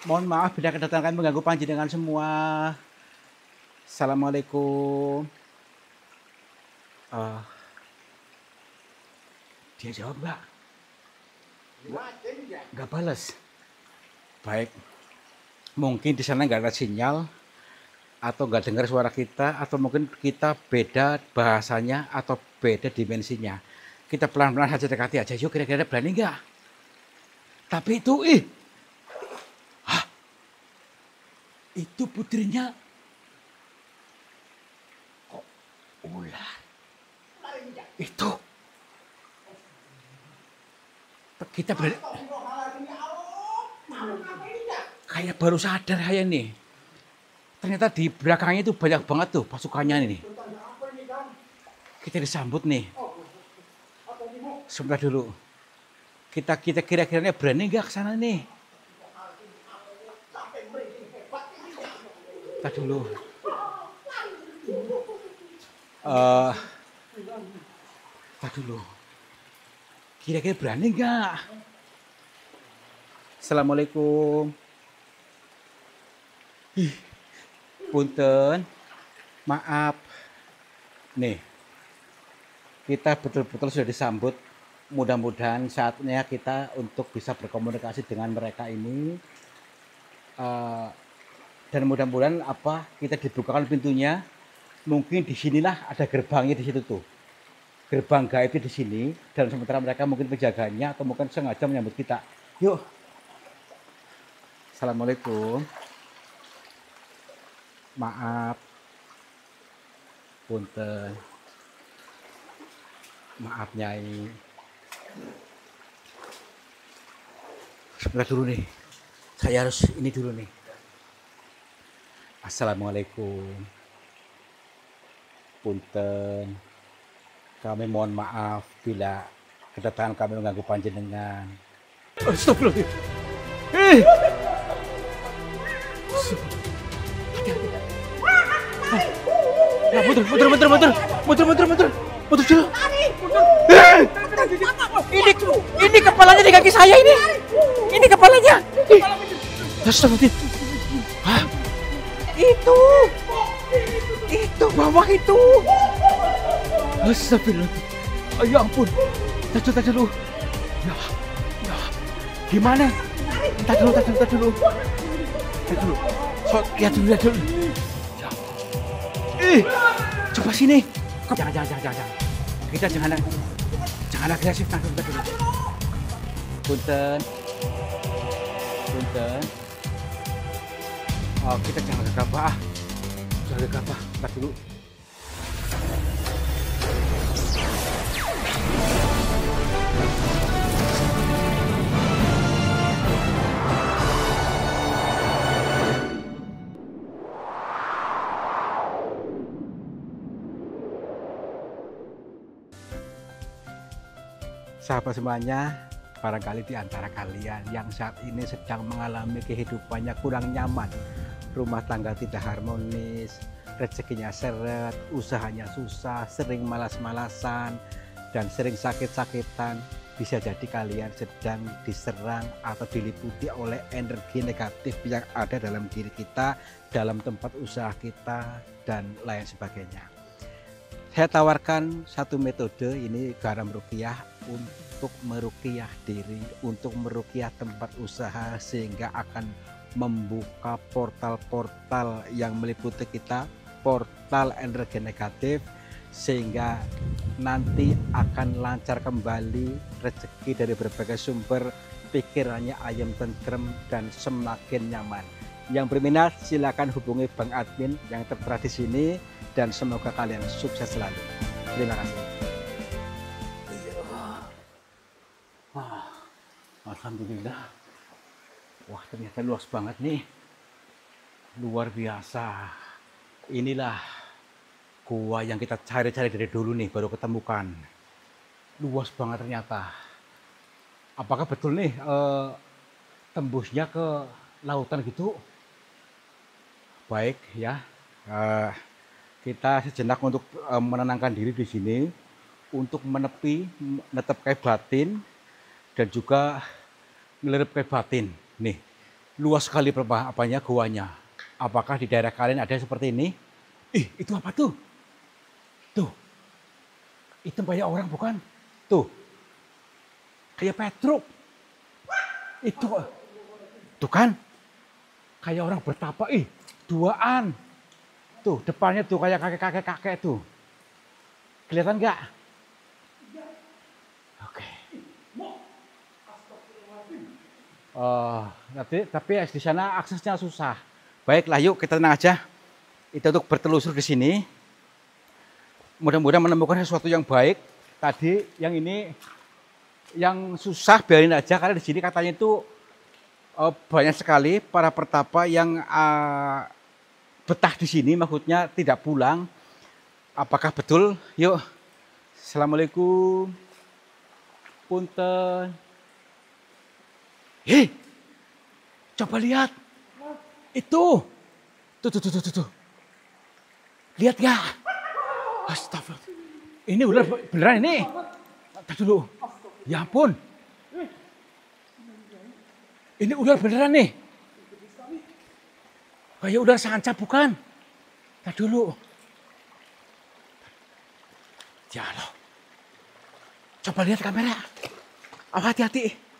Mohon maaf bila kedatangan kami mengganggu panjenengan semua. Assalamualaikum. Eh, dia jawab nggak? Nggak balas. Baik. Mungkin di sana nggak ada sinyal, atau nggak dengar suara kita, atau mungkin kita beda bahasanya atau beda dimensinya. Kita pelan-pelan saja dekati aja. Yuk, kira-kira berani nggak? Tapi itu, itu putrinya kok ular. Itu kita kayak baru sadar kayak nih. Ternyata di belakangnya itu banyak banget tuh pasukannya ini. Kita disambut nih. Sebentar dulu. Kita kira-kiranya berani nggak ke sana nih? Kita dulu. Kita dulu. Kira-kira berani nggak? Assalamualaikum. Punten, maaf. Nih, kita betul-betul sudah disambut. Mudah-mudahan saatnya kita untuk bisa berkomunikasi dengan mereka ini. Dan mudah-mudahan kita dibukakan pintunya. Mungkin di sinilah ada gerbangnya di situ tuh. Gerbang gaib di sini. Dan sementara mereka mungkin penjaganya atau mungkin sengaja menyambut kita. Yuk. Assalamualaikum. Maaf. Punten. Maaf Nyai. Sebentar dulu nih. Saya harus ini dulu nih. Assalamualaikum. Punten. Kami mohon maaf bila kedatangan kami mengganggu panjenengan. Astagfirullahaladzim. Muter dulu. Ini kepalanya di kaki saya ini. Ini kepalanya. Astagfirullahaladzim. Hah? Itu bawah itu. Astagfirullahaladzim. Ya ampun. Tahan dulu. Ya. Gimana? Tahan dulu. Lihat dulu. Ya. Coba sini. Jangan. Kita jangan agresif. Tahan dulu. Punten. Oh, kita jangan gegabah. Tahan dulu. Sahabat semuanya, barangkali di antara kalian yang saat ini sedang mengalami kehidupannya kurang nyaman, rumah tangga tidak harmonis, rezekinya seret, usahanya susah, sering malas-malasan, dan sering sakit-sakitan, bisa jadi kalian sedang diserang atau diliputi oleh energi negatif yang ada dalam diri kita, dalam tempat usaha kita, dan lain sebagainya. Saya tawarkan satu metode, ini garam ruqyah, untuk meruqyah diri, untuk meruqyah tempat usaha, sehingga akan membuka portal-portal yang meliputi kita, portal energi negatif, sehingga nanti akan lancar kembali rezeki dari berbagai sumber, pikirannya ayam tentrem dan semakin nyaman. Yang berminat silakan hubungi Bang Admin yang tertera di sini, dan semoga kalian sukses selalu. Terima kasih. Alhamdulillah. Wah, ternyata luas banget nih. Luar biasa. Inilah gua yang kita cari-cari dari dulu nih, baru ketemukan. Luas banget ternyata. Apakah betul nih tembusnya ke lautan gitu? Baik ya. Kita sejenak untuk menenangkan diri di sini, untuk menetapkan batin dan juga ngelerepkan batin. Nih, Luas sekali apanya guanya. Apakah di daerah kalian ada seperti ini? Ih, itu apa tuh? Tuh. Itu banyak orang bukan? Tuh. Kayak Petruk. Itu. Tuh kan? Kayak orang bertapa. Ih, duaan. Tuh, depannya tuh kayak kakek-kakek tuh. Kelihatan nggak? Oke. Nanti tapi di sana aksesnya susah. Baiklah, yuk kita tenang aja. Itu untuk bertelusur di sini. Mudah-mudahan menemukan sesuatu yang baik. Tadi yang ini yang susah biarin aja karena di sini katanya itu banyak sekali para pertapa yang betah di sini, maksudnya tidak pulang. Apakah betul? Yuk. Assalamualaikum. Punten. Hei, coba lihat. Itu. Tuh. Lihat gak? Astagfirullah. Ini ular beneran ini. Tadi dulu. Ya ampun. Ini ular beneran nih. Kayak ular sanca bukan? Tadi dulu. Ya Allah. Coba lihat kamera. Hati-hati.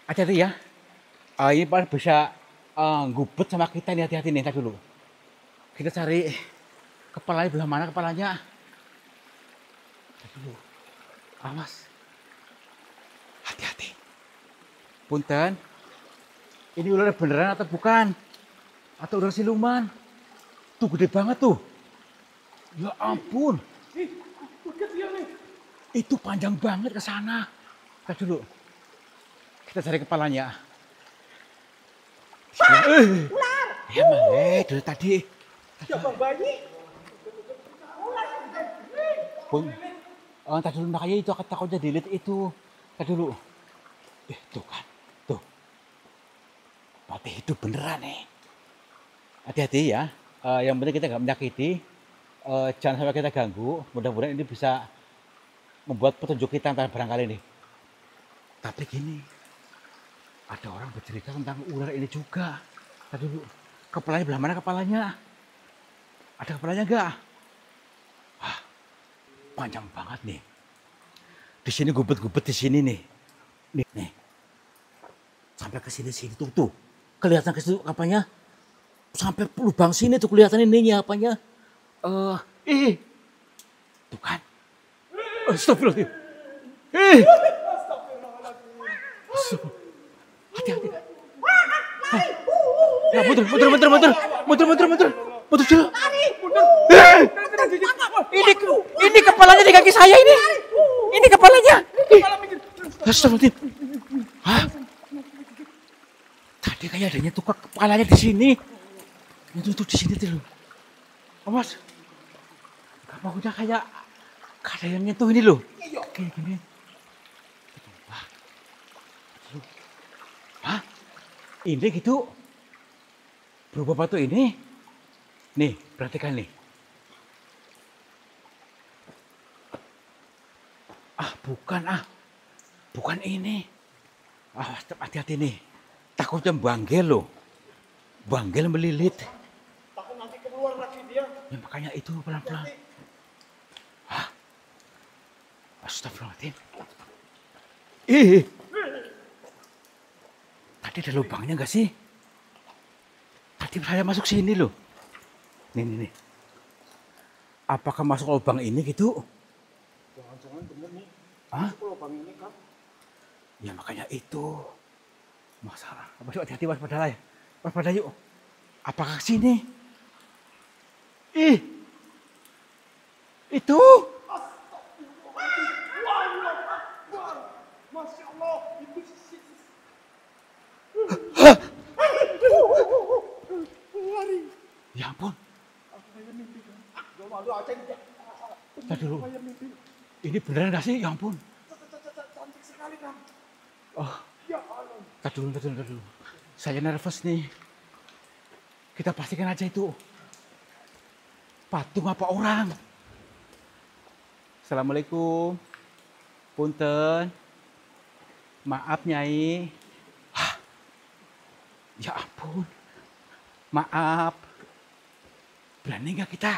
Hati-hati ya. Ini paling bisa gubet sama kita nih, hati-hati nih. Tadi dulu. Kita cari kepalanya belah mana kepalanya. Tadi dulu. Awas. Hati-hati. Punten. Ini ular beneran atau bukan? Atau ular siluman? Tuh gede banget tuh. Ya ampun. Itu panjang banget ke sana. Tadi dulu. Kita cari kepalanya. Ular. Ya dari tadi. Coba bayi. Pun. Tadi dulu makanya itu takutnya dilihat itu. Tadi dulu. Tuh kan. Tuh. Berarti hidup beneran nih. Hati-hati ya. Yang penting kita nggak menyakiti. Jangan sampai kita ganggu. Mudah-mudahan ini bisa membuat petunjuk kita antara barangkali ini. Tapi gini, ada orang bercerita tentang ular ini juga. Tadi dulu, kepalanya belah mana kepalanya? Ada kepalanya enggak? Wah, panjang banget nih. Di sini gubet-gubet di sini nih. Nih. Sampai ke sini tuh. Kelihatan ke situ apanya? Sampai lubang sini tuh kelihatan ininya apanya? Tuh kan. Astagfirullah. Hati-hati. Ya, mundur. Mundur dulu. Ini kepalanya di kaki saya ini. Ini kepalanya. Astagfirullah. Hah? Tadi kayak adanya tuh kepalanya di sini. Itu di sini tuh. Awas. Kamu udah kayak ada yang nyentuh ini loh. Kayak gini. Hah? Ini gitu. Berubah batu ini. Nih, perhatikan nih. Bukan ini. Hati-hati nih. Takutnya banggel loh. Banggel melilit. Takut nanti keluar lagi dia. Ya makanya itu pelan-pelan. Hah? Astagfirullahaladzim. Tadi ada lubangnya nggak sih? Tadi saya masuk sini loh. Nih. Apakah masuk lubang ini gitu? Jangan-jangan bener nih. Hah? Lubang ini kan. Ya makanya itu. Masalah. Hati-hati waspada ya. Waspada yuk. Apakah ke sini? Itu. Masya Allah. Itu lari. Ya ampun. Aku kayak mimpi kan. Gak malu aja nih. Tadi dulu. Kayak mimpi. Ini beneran gak sih? Ya ampun. Cantik sekali kan. Oh. Ya Allah. Tadi dulu. Saya nervous nih. Kita pastikan aja itu. Patung apa orang? Assalamualaikum. Punten. Maaf Nyai. Ya ampun. Maaf. Berani nggak kita?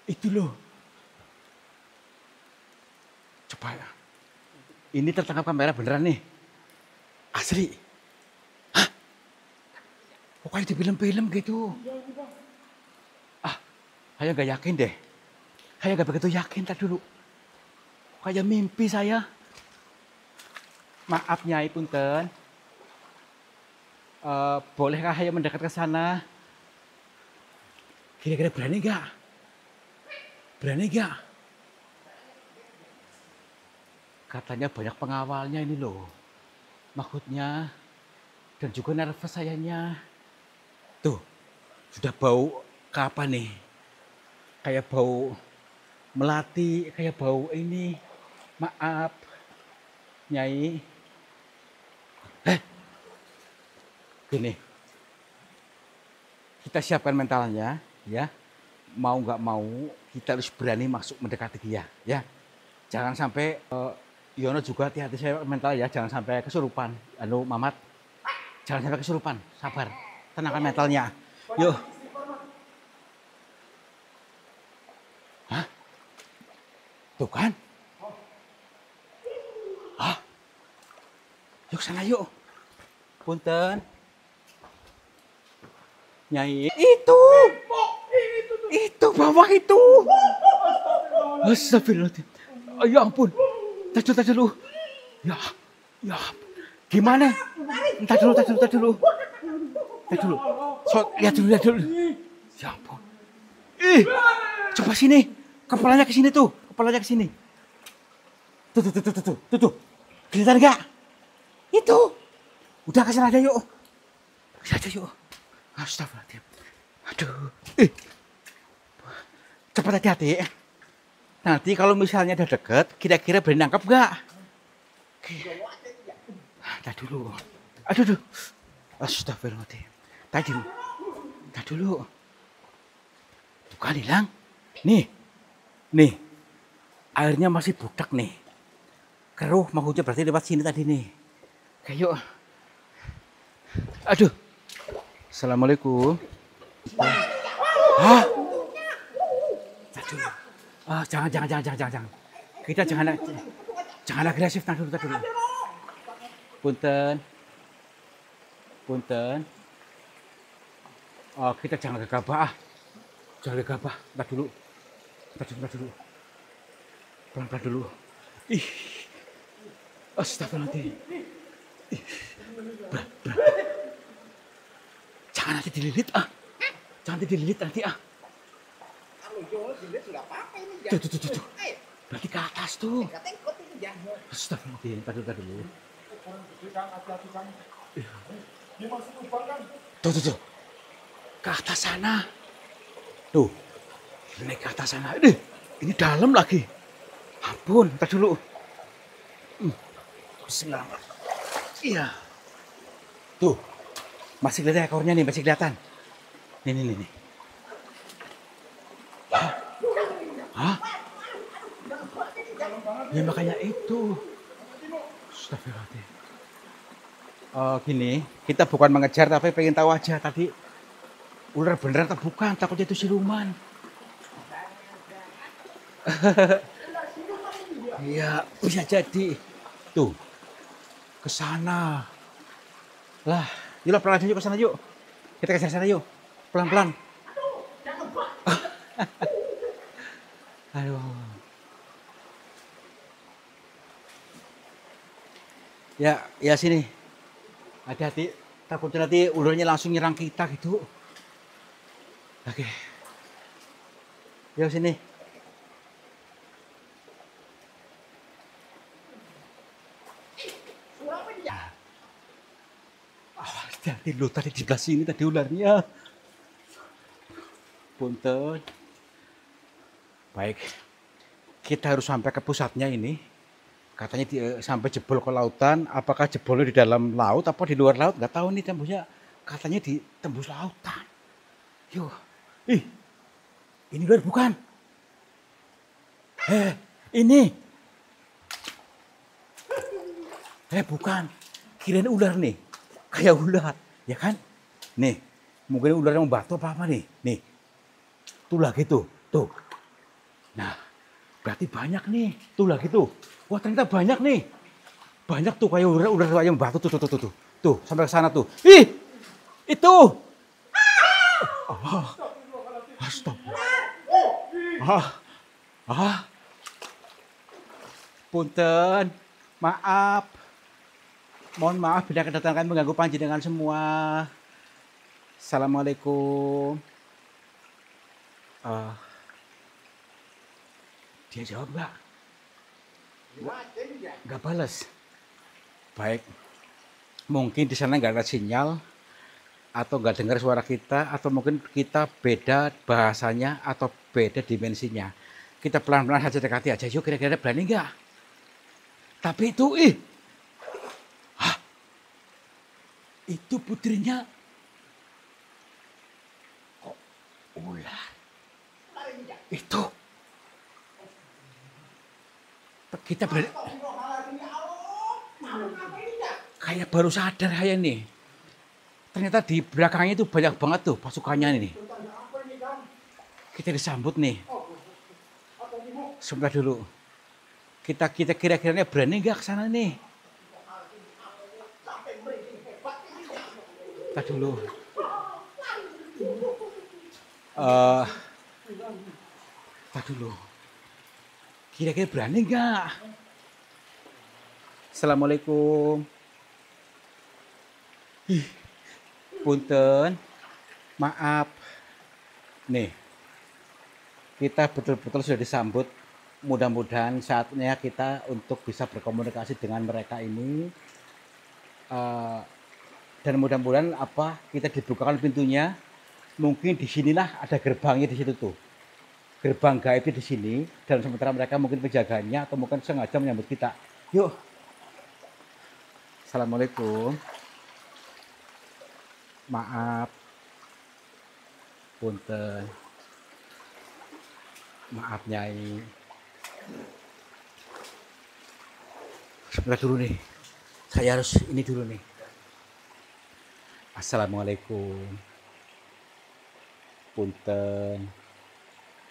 Itu loh. Coba ya. Ini tertangkap kamera beneran nih. Asli. Hah? Pokoknya di film-film gitu. Ah, saya nggak yakin deh. Saya nggak begitu yakin tadi dulu. Kayak mimpi saya. Maaf Nyai punten. Bolehkah saya mendekat ke sana? Kira-kira berani nggak? Berani nggak? Katanya banyak pengawalnya ini loh. Maksudnya. Dan juga nervous sayanya. Tuh, sudah bau apa nih? Kayak bau melati, kayak bau ini. Maaf, Nyai. Gini, kita siapkan mentalnya, ya. Mau nggak mau, kita harus berani masuk mendekati dia, ya. Jangan sampai, Yono juga hati-hati saya mental ya, jangan sampai kesurupan. Anu, Mamat, jangan sampai kesurupan, sabar. Tenangkan mentalnya. Yuk. Hah? Tuh kan? Hah? Yuk sana yuk. Punten. Nyai. Itu bawah itu. Astagfirullahaladzim. Oh, ya ampun. Tahan dulu. Ya ampun. Gimana? Entar dulu. So, lihat dulu. Ya ampun. Coba sini. Kepalanya ke sini tuh. Tuh. Kelihatan enggak? Itu. Udah ke sana aja yuk. Astagfirullahaladzim. Aduh. Cepat hati-hati. Nanti kalau misalnya udah deket, kira-kira berani nangkep nggak? Tadi dulu. Aduh. Astagfirullahaladzim. Tadi dulu. Tuh kan hilang. Nih. Airnya masih budak nih. Keruh, maksudnya berarti lewat sini tadi nih. Kayak. Aduh. Assalamualaikum. Hah? Aduh. Jangan. Kita jangan agresif. Tahan dulu. Punten. Oh, kita jangan gegabah. Tahan dulu. Pelan-pelan dulu. Ih. Astagfirullahaladzim. Berat. Jangan nanti dililit nanti. Tuh. Berarti ke atas tuh. Astagfirullahaladzim. Tahan dulu. Tuh. Ke atas sana. Tuh. Naik ke atas sana. Ini dalam lagi. Ampun, tahan dulu. Bismillahirrahmanirrahim. Iya. Tuh. Masih kelihatan ekornya nih, masih kelihatan. Nih. Hah? Ya makanya itu. Astagfirullahaladzim. Gini, kita bukan mengejar tapi pengen tahu aja tadi ular beneran atau bukan, takutnya itu siluman. Iya, bisa jadi. Tuh, ke sana. Lah, yuk pelan aja yuk ke sana yuk. Kita ke sana yuk, pelan-pelan. Aduh. Ya sini. Hati-hati, takutnya nanti ularnya langsung nyerang kita gitu. Oke. Yuk sini. Hati-hati lo tadi di sebelah sini tadi ularnya. Punten. Baik. Kita harus sampai ke pusatnya ini. Katanya sampai jebol ke lautan. Apakah jebolnya di dalam laut apa di luar laut? Gak tahu nih tembusnya. Katanya di tembus lautan. Yuk. Ini ular bukan? Ini. Bukan. Kirain ular nih. Kayak ular. Ya kan? Nih, mungkin ular yang membatu apa nih? Nih, tuh lagi tuh, tuh. Nah, berarti banyak nih, tuh lagi tuh. Wah ternyata banyak nih. Banyak tuh kayak ular yang membatu tuh, tuh, sampai ke sana tuh. Ih, itu. Ah, astaga. Ah, ah, punten, maaf. Mohon maaf bila kedatangan kami mengganggu panjenengan semua. Assalamualaikum. Ah, dia jawab nggak? Nggak balas. Baik, mungkin di sana nggak ada sinyal atau nggak dengar suara kita atau mungkin kita beda bahasanya atau beda dimensinya. Kita pelan-pelan saja dekati aja. Yuk kira-kira berani nggak? Tapi itu itu putrinya kok ular. Itu kita berani. Kayak baru sadar kayak nih. Ternyata di belakangnya itu banyak banget tuh pasukannya nih. Kita disambut nih. Sebentar dulu. Kita kira-kiranya berani nggak ke sana nih? Kita dulu. Kita dulu. Kira-kira berani nggak? Assalamualaikum. Punten, maaf. Nih, kita betul-betul sudah disambut. Mudah-mudahan saatnya kita untuk bisa berkomunikasi dengan mereka ini. Dan mudah-mudahan kita dibukakan pintunya. Mungkin disinilah ada gerbangnya di situ tuh. Gerbang gaibnya di sini. Dan sementara mereka mungkin penjaganya atau mungkin sengaja menyambut kita. Yuk. Assalamualaikum. Maaf. Punten. Maaf Nyai. Sebentar dulu nih. Saya harus ini dulu nih. Assalamualaikum. Punten.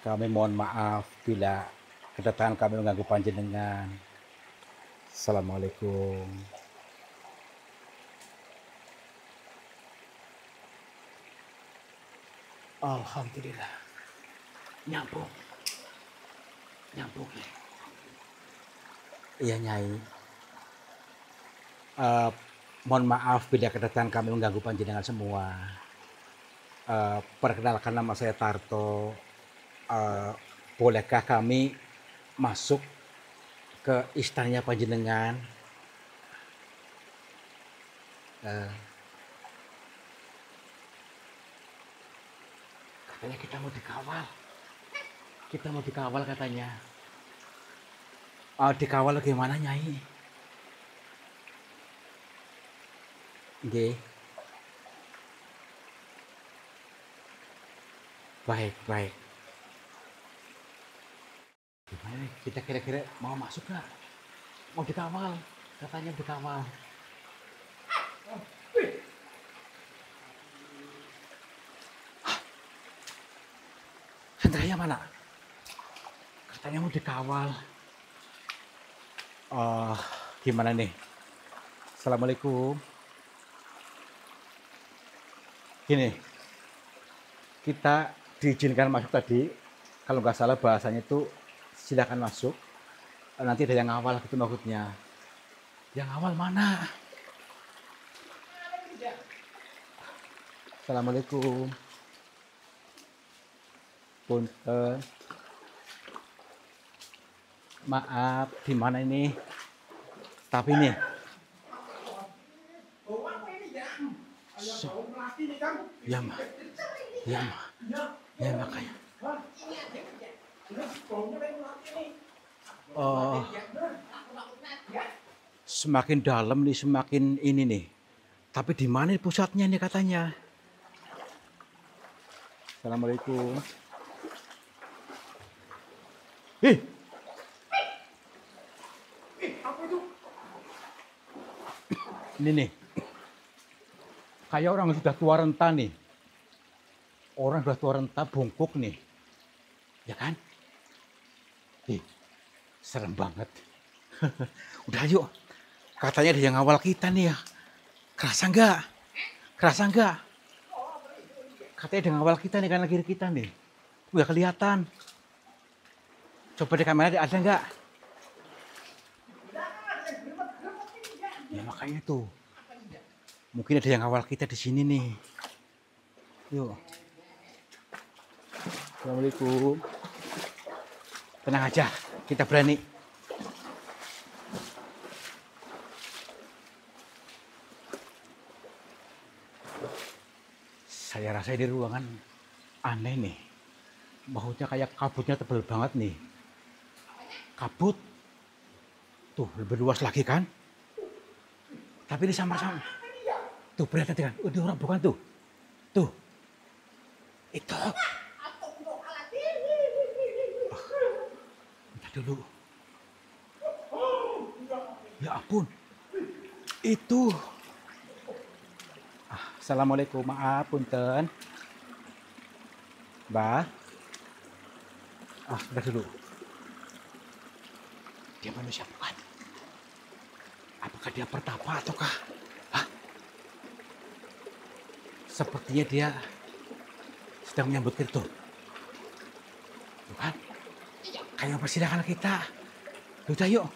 Kami mohon maaf bila kedatangan kami mengganggu panjenengan. Assalamualaikum. Alhamdulillah. Nyambung. Nyambung. Iya Nyai. Mohon maaf bila kedatangan kami mengganggu panjenengan semua. Perkenalkan nama saya Tarto. Bolehkah kami masuk ke istananya panjenengan? Katanya kita mau dikawal. Kita mau dikawal katanya. Dikawal gimana Nyai? Nggih. Baik, baik. Gimana nih? Kita kira-kira mau masuk nggak? Mau dikawal? Katanya dikawal. Sentranya mana? Katanya mau dikawal. Gimana nih? Assalamualaikum. Gini, kita diizinkan masuk tadi. Kalau nggak salah bahasanya itu silakan masuk. Nanti ada yang ngawal gitu maksudnya. Yang ngawal mana? Assalamualaikum. Punten. Maaf, di mana ini? Tapi nih. Ya, Ma. Ya, Ma. Ya, makanya. Semakin dalam nih, semakin ini nih. Tapi di mana pusatnya nih katanya? Assalamualaikum. Apa itu? Ini nih. Kayak orang sudah tua renta nih. Orang sudah tua renta bungkuk nih. Ya kan? Ih, serem banget. Udah yuk. Katanya ada yang ngawal kita nih ya. Kerasa enggak? Kerasa enggak? Katanya ada yang ngawal kita nih kanan kiri kita nih. Udah kelihatan. Coba di kamera ada enggak? Ya makanya tuh. Mungkin ada yang ngawal kita di sini nih. Yuk. Assalamualaikum. Tenang aja, kita berani. Saya rasa di ruangan aneh nih. Baunya kayak kabutnya tebal banget nih. Kabut. Tuh, lebih luas lagi kan? Tapi ini sama-sama. Tuh, berarti kan. Itu orang bukan tuh. Tuh. Itu. Bentar dulu. Ya ampun. Itu. Assalamualaikum, maaf, punten. Mbak. Bentar dulu. Dia manusia bukan? Apakah dia pertapa ataukah? Sepertinya dia sedang menyambut itu. Bukan? Kayak persidangan kita. Udah yuk.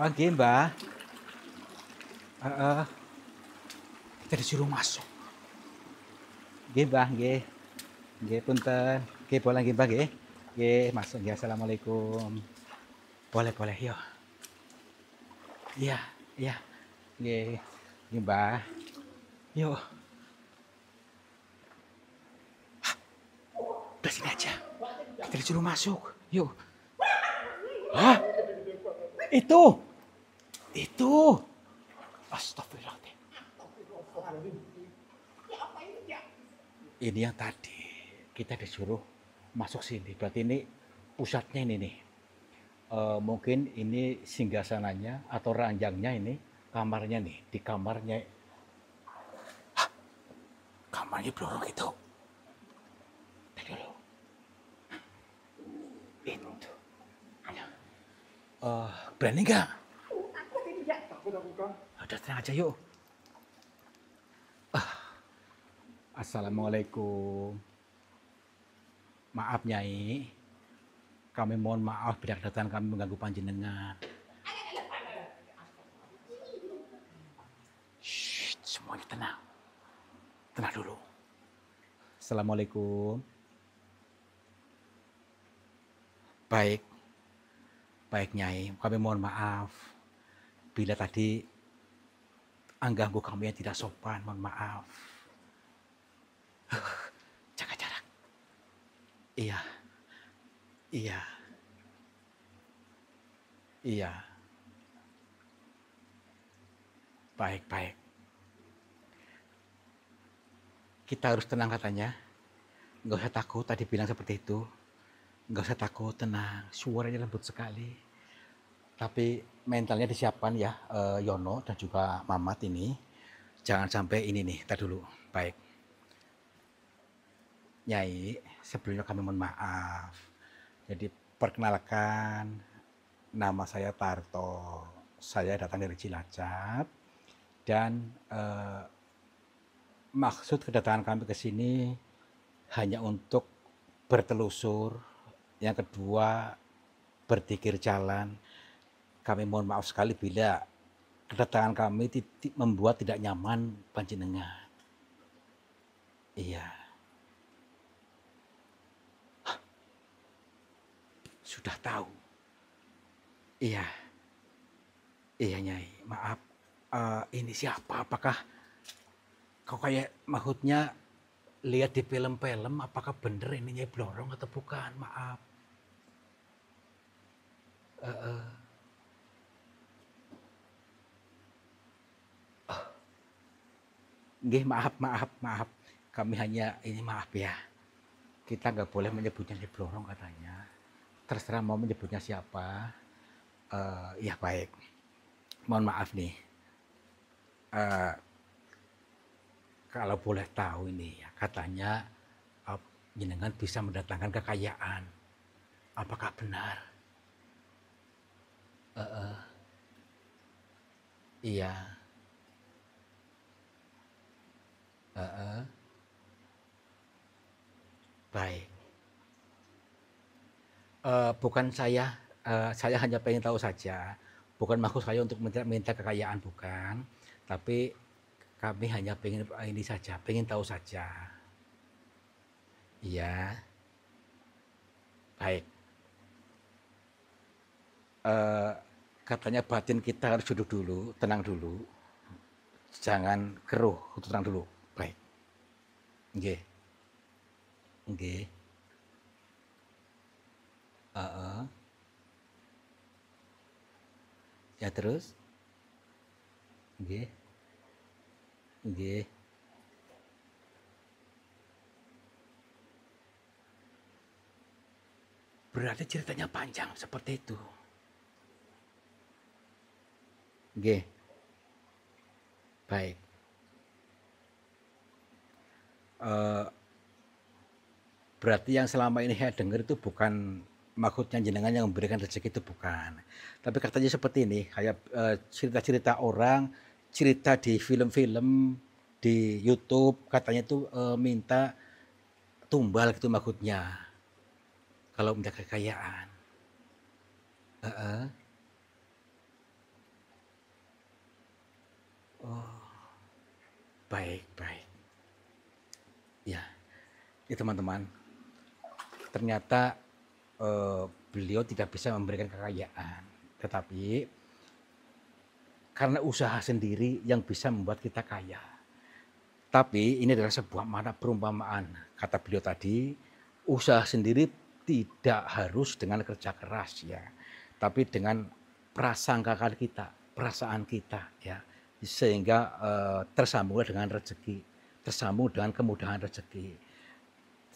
Oke, Mbak. Kita disuruh masuk. Nggih, Mbah, nggih. Nggih, punten. Nggih, boleh nggih, Mbah, nggih. Nggih, masuk nggih. Assalamualaikum. Boleh, boleh, yuk. Iya, iya. Nggih. Nggih, Mbah. Yuk. Udah sini aja. Kita disuruh masuk. Yuk. Hah? Itu. Astagfirullahaladzim. Ini yang tadi kita disuruh masuk sini. Berarti ini pusatnya ini nih. Mungkin ini singgasananya atau ranjangnya ini kamarnya nih. Di kamarnya. Hah? Kamarnya blorong itu. Tadi dulu. Itu. Berani nggak? Udah tenang aja yuk. Assalamualaikum. Maaf Nyai. Kami mohon maaf bila kedatangan kami mengganggu panjenengan. Shh, semuanya tenang. Tenang dulu. Assalamualaikum. Baik. Baik Nyai, kami mohon maaf bila tadi mengganggu kami yang tidak sopan, mohon maaf. Jaga jarak. Iya. Iya. Iya. Baik, baik. Kita harus tenang katanya. Nggak usah takut, tadi bilang seperti itu. Nggak usah takut, tenang. Suaranya lembut sekali. Tapi mentalnya disiapkan ya, Yono dan juga Mamat ini. Jangan sampai ini nih, tar dulu. Baik. Nyai, sebelumnya kami mohon maaf. Jadi perkenalkan, nama saya Tarto. Saya datang dari Cilacap. Dan maksud kedatangan kami ke sini hanya untuk bertelusur. Yang kedua, berzikir jalan. Kami mohon maaf sekali bila kedatangan kami membuat tidak nyaman panjenengan. Iya. Sudah tahu. Iya. Iya Nyai, maaf. Ini siapa? Apakah kau kayak maksudnya lihat di film-film? Apakah bener ini Nyai Blorong atau bukan? Maaf. Nggih, maaf. Kami hanya ini maaf ya. Kita nggak boleh menyebutnya Nyai Blorong katanya. Terserah mau menyebutnya siapa. Ya baik. Mohon maaf nih. kalau boleh tahu ini ya, katanya jenengan bisa mendatangkan kekayaan. Apakah benar? Heeh. Iya. Heeh. Baik. Bukan saya hanya pengen tahu saja. Bukan maksud saya untuk minta kekayaan, bukan. Tapi kami hanya pengen ini saja, pengen tahu saja. Iya, baik. Eee, Katanya batin kita harus duduk dulu, tenang dulu, jangan keruh, tenang dulu. Baik, nggih, nggih, heeh, ya terus? Nggih, nggih. Berarti ceritanya panjang seperti itu. Nggih, baik. Eee, Berarti yang selama ini saya dengar itu bukan maksudnya jenengan yang memberikan rezeki, itu bukan. Tapi katanya seperti ini, kayak, cerita-cerita orang, cerita di film-film, di YouTube, katanya itu, minta tumbal gitu maksudnya, kalau minta kekayaan. Heeh. Oh, baik, baik. Ya, ya teman-teman, ternyata, beliau tidak bisa memberikan kekayaan, tetapi karena usaha sendiri yang bisa membuat kita kaya. Tapi ini adalah sebuah makna perumpamaan. Kata beliau tadi, usaha sendiri tidak harus dengan kerja keras ya, tapi dengan prasangka kita, perasaan kita ya, sehingga tersambunglah dengan rezeki, tersambung dengan kemudahan rezeki.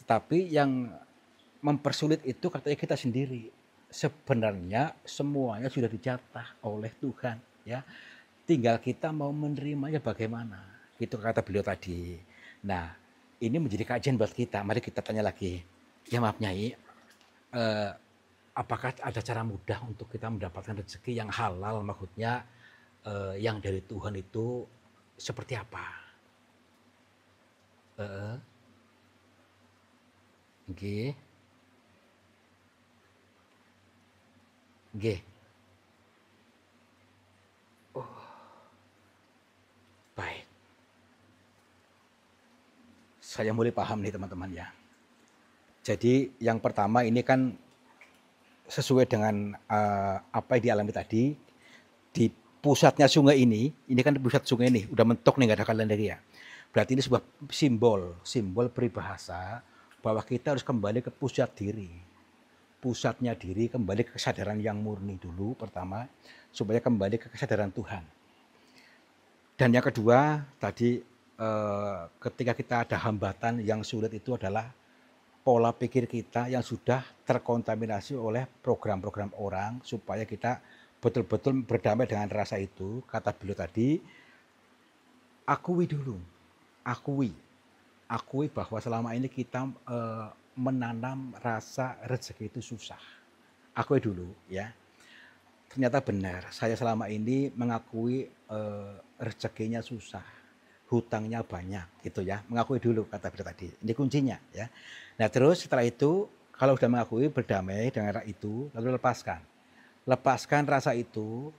Tetapi yang mempersulit itu katanya kita sendiri. Sebenarnya semuanya sudah dijatah oleh Tuhan ya. Tinggal kita mau menerimanya bagaimana. Itu kata beliau tadi. Nah, ini menjadi kajian buat kita. Mari kita tanya lagi. Ya maaf Nyai, eh, apakah ada cara mudah untuk kita mendapatkan rezeki yang halal, maksudnya yang dari Tuhan itu seperti apa? Eh, Nggih, nggih. Baik. Saya mulai paham nih teman-teman ya. Jadi yang pertama ini kan sesuai dengan apa yang dialami tadi, di pusatnya sungai ini kan pusat sungai ini, udah mentok nih, nggak ada kalian lagi ya. Berarti ini sebuah simbol peribahasa bahwa kita harus kembali ke pusat diri. Pusatnya diri, kembali ke kesadaran yang murni dulu pertama, supaya kembali ke kesadaran Tuhan. Dan yang kedua, tadi ketika kita ada hambatan yang sulit itu adalah pola pikir kita yang sudah terkontaminasi oleh program-program orang, supaya kita betul-betul berdamai dengan rasa itu. Kata beliau tadi, akui dulu, akui, akui bahwa selama ini kita menanam rasa rezeki itu susah. Akui dulu ya. Ternyata benar, saya selama ini mengakui rezekinya susah, hutangnya banyak gitu ya. Mengakui dulu kata beliau tadi. Ini kuncinya ya. Nah, terus setelah itu kalau sudah mengakui, berdamai dengan rasa itu, lalu lepaskan. Lepaskan rasa itu,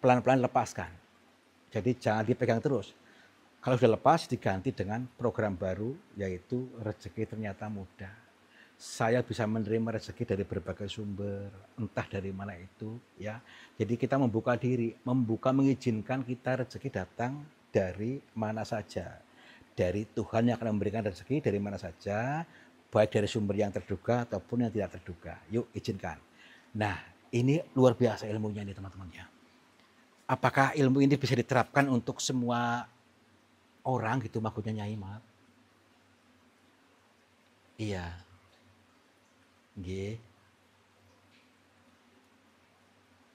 pelan-pelan lepaskan. Jadi jangan dipegang terus. Kalau sudah lepas, diganti dengan program baru, yaitu rezeki ternyata mudah. Saya bisa menerima rezeki dari berbagai sumber, entah dari mana itu ya. Jadi kita membuka diri, mengizinkan kita rezeki datang dari mana saja. Dari Tuhan yang akan memberikan rezeki dari mana saja, baik dari sumber yang terduga ataupun yang tidak terduga. Yuk izinkan. Nah, ini luar biasa ilmunya nih teman-teman ya. Apakah ilmu ini bisa diterapkan untuk semua orang gitu maksudnya Nyai, maaf? Iya, nggih.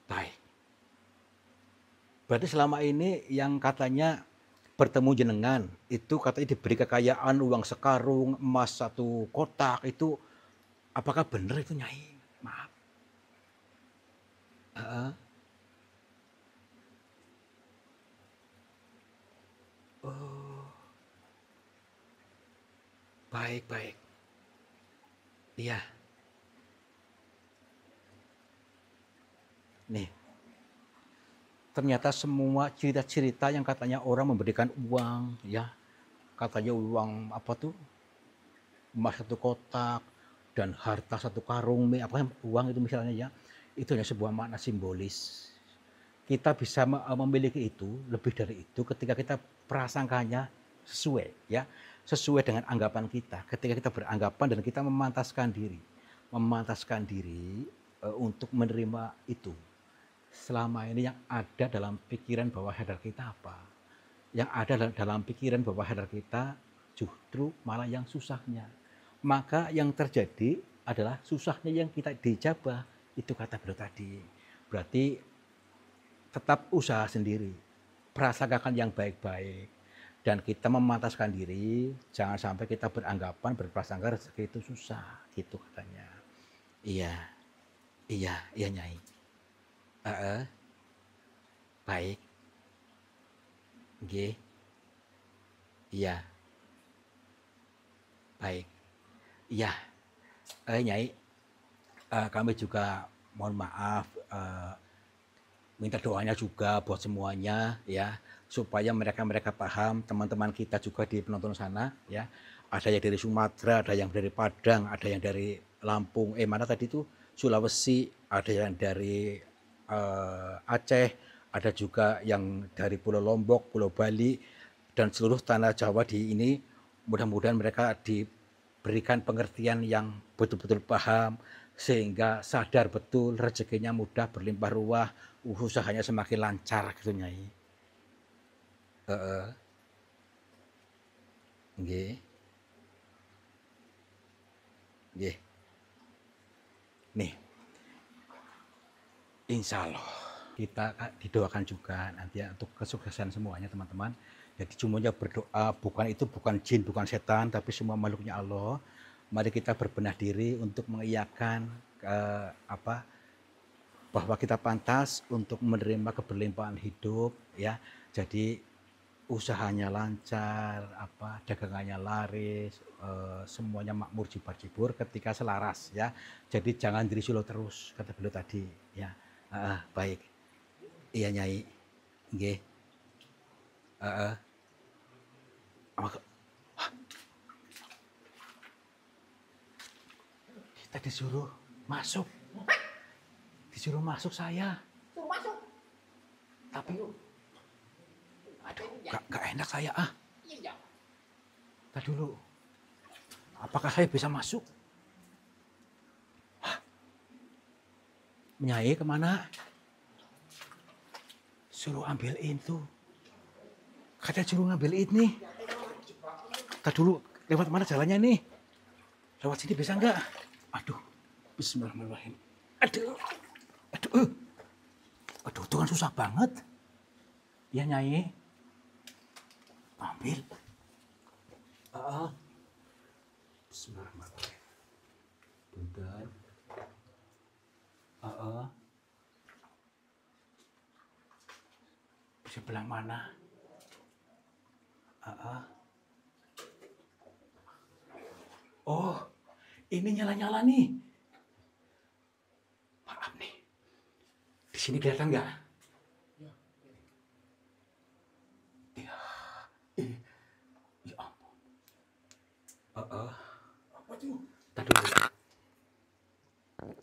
Baik. Berarti selama ini yang katanya bertemu jenengan, itu katanya diberi kekayaan uang sekarung, emas 1 kotak, itu apakah benar itu Nyai? Maaf. Heeh. Oh, baik, baik. Iya, nih. Ternyata semua cerita-cerita yang katanya orang memberikan uang, ya, katanya uang apa tuh, emas 1 kotak dan harta 1 karung, apa uang itu misalnya ya, itu hanya sebuah makna simbolis. Kita bisa memiliki itu, lebih dari itu ketika kita prasangkanya sesuai, ya, sesuai dengan anggapan kita. Ketika kita beranggapan dan kita memantaskan diri untuk menerima itu. Selama ini yang ada dalam pikiran bawah sadar kita apa? Yang ada dalam pikiran bawah sadar kita justru malah yang susahnya. Maka yang terjadi adalah susahnya yang kita dijabah. Itu kata beliau tadi. Berarti tetap usaha sendiri. Prasangkakan yang baik-baik. Dan kita memantaskan diri, jangan sampai kita beranggapan, berprasangka rezeki itu susah. Gitu katanya. Iya, iya Nyai. Baik, nggih, iya, baik, iya, Nyai, kami juga mohon maaf, minta doanya juga buat semuanya ya, supaya mereka paham, teman-teman kita juga di penonton sana ya, ada yang dari Sumatera, ada yang dari Padang, ada yang dari Lampung, mana tadi itu Sulawesi, ada yang dari Aceh, ada juga yang dari Pulau Lombok, Pulau Bali, dan seluruh tanah Jawa di ini, mudah-mudahan mereka diberikan pengertian yang betul-betul paham, sehingga sadar betul rezekinya mudah berlimpah ruah, usahanya semakin lancar gitu Nyai. Nggih. Nggih. Nih, insya Allah kita didoakan juga nanti ya, untuk kesuksesan semuanya teman-teman. Jadi semuanya berdoa, bukan jin, bukan setan, tapi semua makhluknya Allah. Mari kita berbenah diri untuk mengiyakan bahwa kita pantas untuk menerima keberlimpahan hidup ya. Jadi usahanya lancar, dagangannya laris, semuanya makmur jibar-jibur ketika selaras ya. Jadi jangan diri silo terus kata beliau tadi ya. Baik. Iya Nyai. Nggih. Kita disuruh masuk. Disuruh masuk saya. Suruh masuk. Tapi aduh, gak enak saya Iya. Tadi dulu. Apakah saya bisa masuk? Nyai kemana? Suruh ambil itu. Kata suruh ngambil ini. Tadi dulu, lewat mana jalannya nih? Lewat sini bisa enggak? Aduh, bismillahirrahmanirrahim. Aduh, itu kan susah banget. Ya Nyai, ambil. Bismillahirrahmanirrahim. Bentar. Sebelah mana? Oh, ini nyala-nyala nih. Maaf nih. Di sini kelihatan nggak? Ya ampun. Apa tuh? Tadi dulu.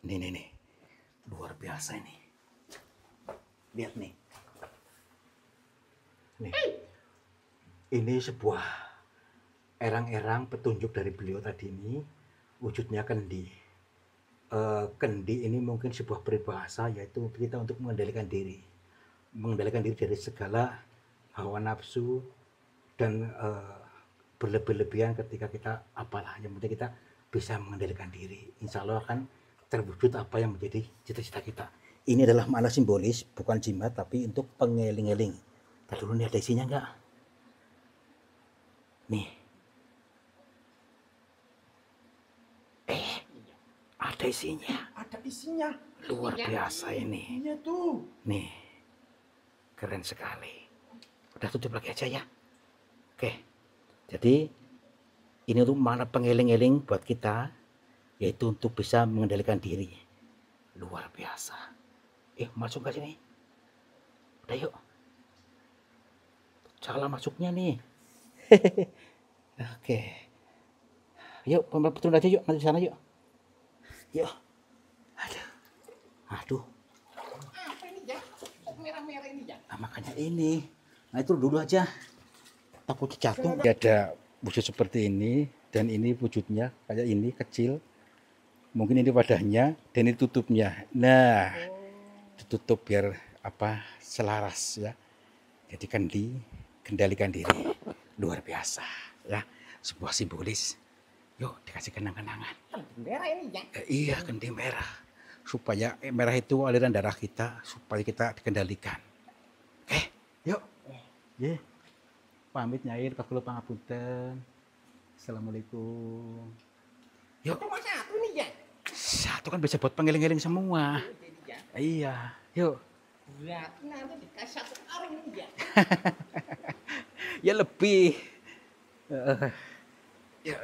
Nih. Luar biasa ini. Lihat nih. Nih. Ini sebuah erang-erang petunjuk dari beliau tadi ini. Wujudnya kendi. Kendi ini mungkin sebuah peribahasa, yaitu kita untuk mengendalikan diri. Mengendalikan diri dari segala hawa nafsu dan berlebih-lebihan ketika kita yang penting kita bisa mengendalikan diri. Insya Allah akan terwujud apa yang menjadi cita-cita kita. Ini adalah makna simbolis, bukan jimat, tapi untuk pengeling-eling. Tadi dulu nih ada isinya enggak? Nih. Ada isinya. Ada isinya. Luar biasa ini. Iya tuh. Nih. Keren sekali. Udah tutup lagi aja ya. Oke. Jadi ini untuk mana pengeling-eling buat kita, yaitu untuk bisa mengendalikan diri. Luar biasa. Masuk ke sini. Udah yuk. Cara masuknya nih. Oke. Yuk, betul aja yuk, nanti sana yuk. Yuk. Aduh. Apa ini ya? Merah-merah ini ya? Nah, makanya ini. Nah, itu dulu aja. Takut jatuh. Ada wujud seperti ini, dan ini wujudnya kayak ini kecil. Mungkin ini wadahnya, dan ini tutupnya. Nah, ditutup biar selaras ya. Jadi kendalikan diri. Luar biasa ya. Sebuah simbolis. Yuk, dikasih kenang-kenangan. Merah ini ya? Iya, kendi merah. Supaya merah itu aliran darah kita, supaya kita dikendalikan. Oke, yuk. Ye. Pamit Nyai, kula pangapunten. Assalamualaikum. Yuk. Cuma satu nih ya? Satu kan bisa buat pengeling-eling semua. Iya, yuk. Berarti nanti dikasih satu orang ini ya? Ya lebih. Ya.